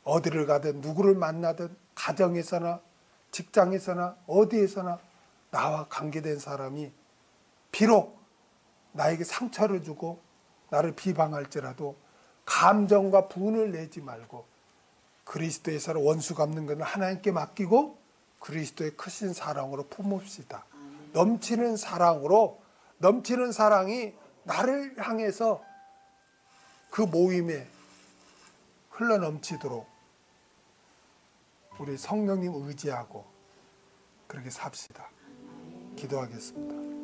어디를 가든 누구를 만나든 가정에서나 직장에서나 어디에서나 나와 관계된 사람이 비록 나에게 상처를 주고 나를 비방할지라도 감정과 분을 내지 말고 그리스도에서 원수 갚는 것은 하나님께 맡기고 그리스도의 크신 사랑으로 품읍시다. 넘치는 사랑으로, 넘치는 사랑이 나를 향해서 그 모임에 흘러넘치도록 우리 성령님 의지하고 그렇게 삽시다. 기도하겠습니다.